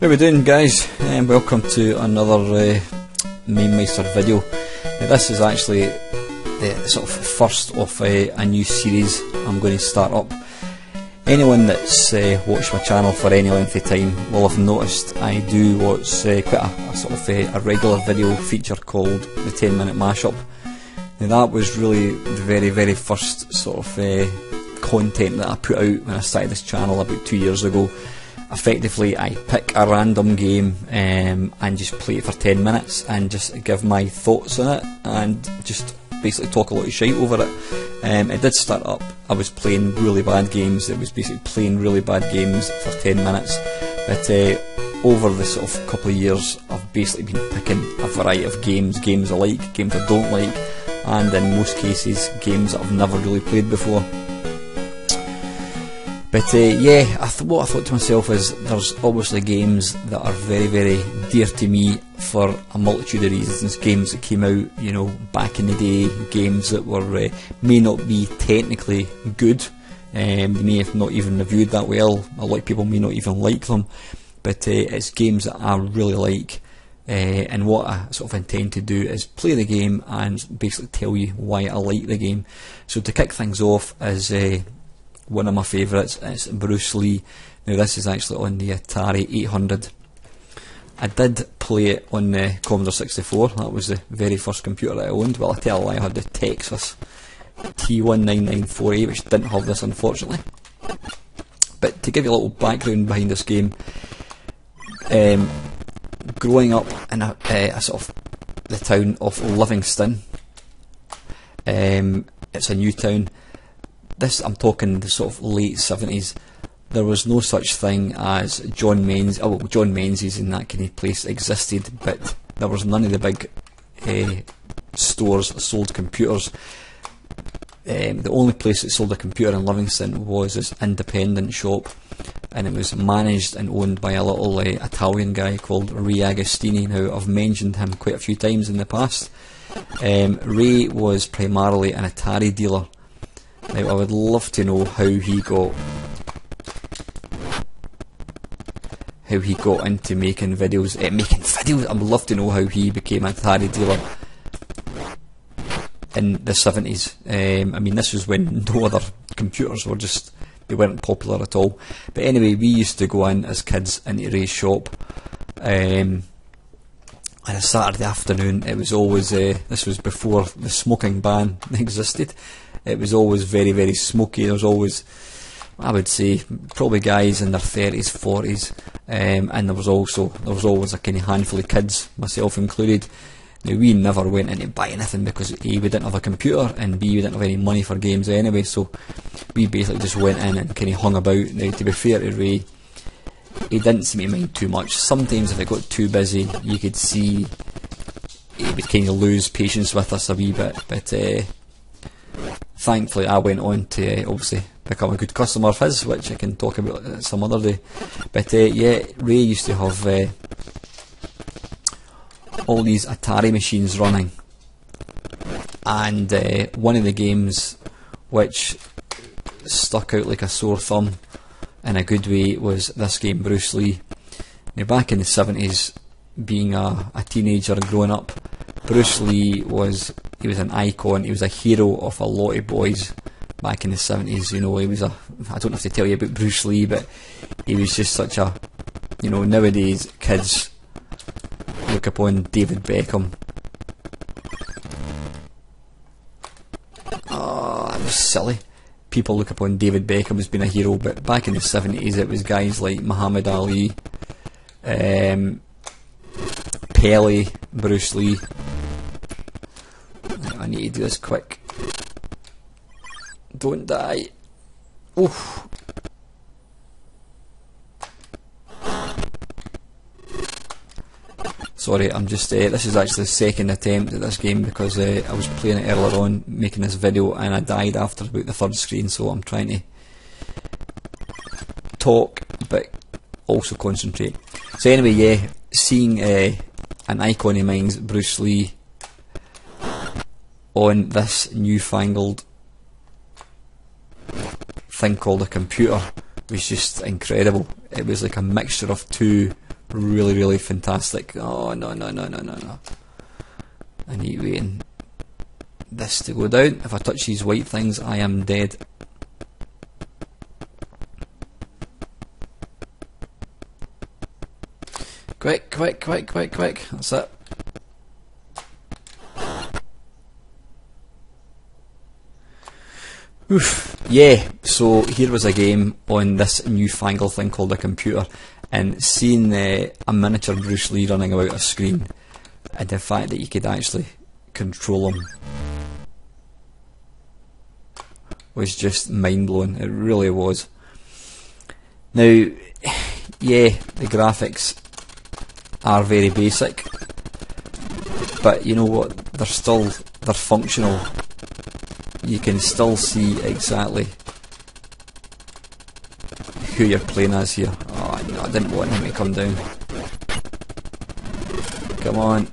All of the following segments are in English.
How we doing, guys? Welcome to another Mamemeister video. Now, this is actually the sort of first of a new series I'm going to start up. Anyone that's watched my channel for any length of time will have noticed I do what's quite a sort of a regular video feature called the 10-minute mashup. Now, that was really the very first sort of content that I put out when I started this channel about 2 years ago. Effectively, I pick a random game and just play it for 10 minutes and just give my thoughts on it and just basically talk a lot of shite over it. It did start up, I was playing really bad games. It was basically playing really bad games for 10 minutes, but over the sort of couple of years I've basically been picking a variety of games I like, games I don't like, and in most cases games that I've never really played before. But yeah, what I thought to myself is there's obviously games that are very dear to me for a multitude of reasons. Games that came out, you know, back in the day, games that were may not be technically good, they may have not even reviewed that well, a lot of people may not even like them, but it's games that I really like. And what I sort of intend to do is play the game and basically tell you why I like the game. So to kick things off is one of my favourites, it's Bruce Lee. Now, this is actually on the Atari 800. I did play it on the Commodore 64, that was the very first computer that I owned. Well, I tell a lie, I had the Texas T19948, which didn't have this, unfortunately. But to give you a little background behind this game, growing up in a sort of the town of Livingston, it's a new town. This, I'm talking the sort of late 70s. There was no such thing as John Menzies. Oh, well, John Menzies in that kind of place existed, but there was none of the big stores that sold computers. The only place that sold a computer in Livingston was this independent shop, and it was managed and owned by a little Italian guy called Ray Agostini. Now, I've mentioned him quite a few times in the past. Ray was primarily an Atari dealer. Now, I would love to know how he got into making videos. I would love to know how he became an Atari dealer in the 70s. I mean, this was when no other computers were they weren't popular at all. But anyway, we used to go in as kids into Ray's shop on a Saturday afternoon. It was always this was before the smoking ban existed. It was always very smoky. There was always, I would say, probably guys in their 30s, 40s, and there was always a kind of handful of kids, myself included. Now, we never went in to buy anything because A, we didn't have a computer, and B, we didn't have any money for games anyway, so we basically just went in and kind of hung about. Now, to be fair to Ray, he didn't seem to mind too much. Sometimes if it got too busy, you could see he would kind of lose patience with us a wee bit, but thankfully I went on to obviously become a good customer of his, which I can talk about some other day. But yeah, Ray used to have all these Atari machines running, and one of the games which stuck out like a sore thumb in a good way was this game, Bruce Lee. Now, back in the 70s, being a teenager growing up, Bruce Lee was an icon. He was a hero of a lot of boys back in the 70s. You know, I don't have to tell you about Bruce Lee, but he was just such a, you know, nowadays kids look upon David Beckham. Oh, that was silly. People look upon David Beckham as being a hero, but back in the 70s it was guys like Muhammad Ali, Pele, Bruce Lee. I need to do this quick. Don't die. Oof. Sorry, I'm just, this is actually the second attempt at this game because I was playing it earlier on, making this video, and I died after about the third screen, so I'm trying to talk but also concentrate. So anyway, yeah, seeing an icon of mine's, Bruce Lee, on this newfangled thing called a computer was just incredible. It was like a mixture of two really, really fantastic. Oh, no. I need waiting this to go down. If I touch these white things, I am dead. Quick. That's it. Oof. Yeah, so here was a game on this newfangled thing called a computer, and seeing a miniature Bruce Lee running about a screen, and the fact that you could actually control him was just mind-blowing. It really was. Now, yeah, the graphics are very basic, but you know what, they're functional. You can still see exactly who you're playing as here. Oh no, I didn't want him to come down. Come on.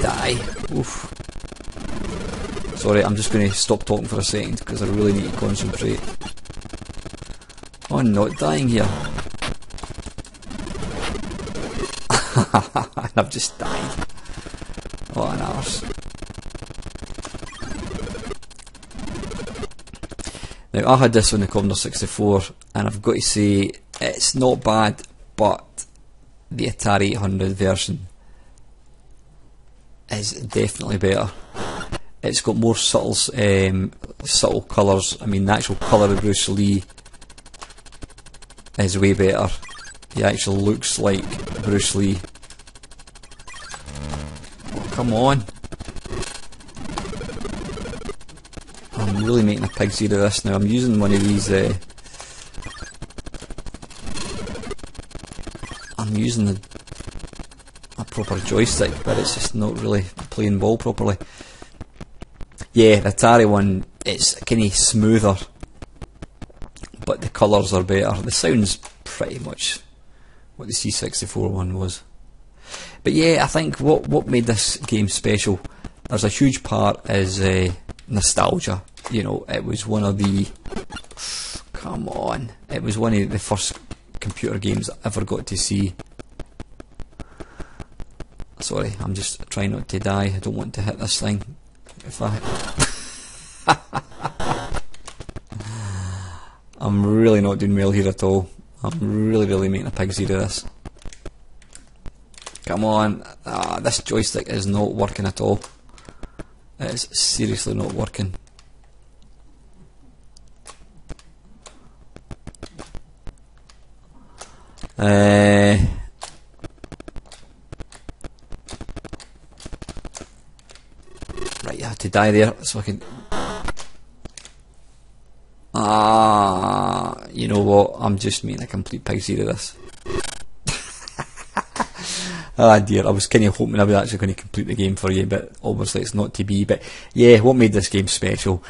Die. Oof. Sorry, I'm just going to stop talking for a second because I really need to concentrate. Oh, I'm not dying here. And I've just died. What an arse. Now, I had this on the Commodore 64, and I've got to say, it's not bad, but the Atari 800 version is definitely better. It's got more subtle colours. I mean, the actual colour of Bruce Lee is way better. He actually looks like Bruce Lee. Oh, come on. I'm really making a pig's ear of this now. I'm using one of these. I'm using a proper joystick, but it's just not really playing ball properly. Yeah, the Atari one, it's kind of smoother, but the colours are better. The sound's pretty much what the C64 one was. But yeah, I think what made this game special, there's a huge part is nostalgia. You know, it was one of the... Come on. It was one of the first computer games I ever got to see. Sorry, I'm just trying not to die. I don't want to hit this thing. If I... I'm really not doing well here at all. I'm really making a pig's ear of this. Come on. This joystick is not working at all. It's seriously not working. Right, you have to die there so I can... You know what? I'm just making a complete pig's ear of this. Ah dear, I was kind of hoping I was actually going to complete the game for you, but obviously it's not to be. But yeah, what made this game special?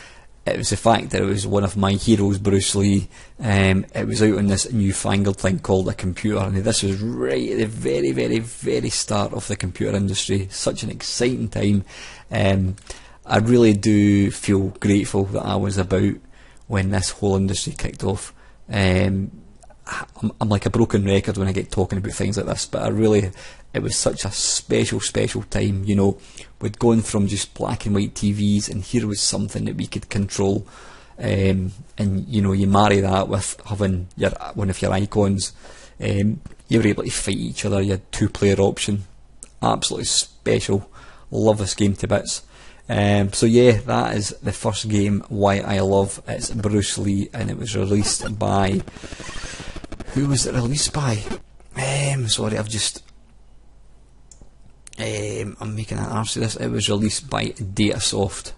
It was the fact that it was one of my heroes, Bruce Lee. It was out on this newfangled thing called a computer, and this was right at the very start of the computer industry. Such an exciting time. I really do feel grateful that I was about when this whole industry kicked off. I'm like a broken record when I get talking about things like this, but it was such a special time, you know. We'd gone from just black and white TVs, and here was something that we could control, and you know, you marry that with having one of your icons. You were able to fight each other. You had 2-player option. Absolutely special. Love this game to bits. So yeah, that is the first game Why I Love. It's Bruce Lee, and it was released by... Who was it released by? Sorry, I've just... I'm making an arse of this. It was released by Datasoft.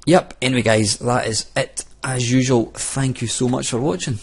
Yep, anyway guys, that is it. As usual, thank you so much for watching.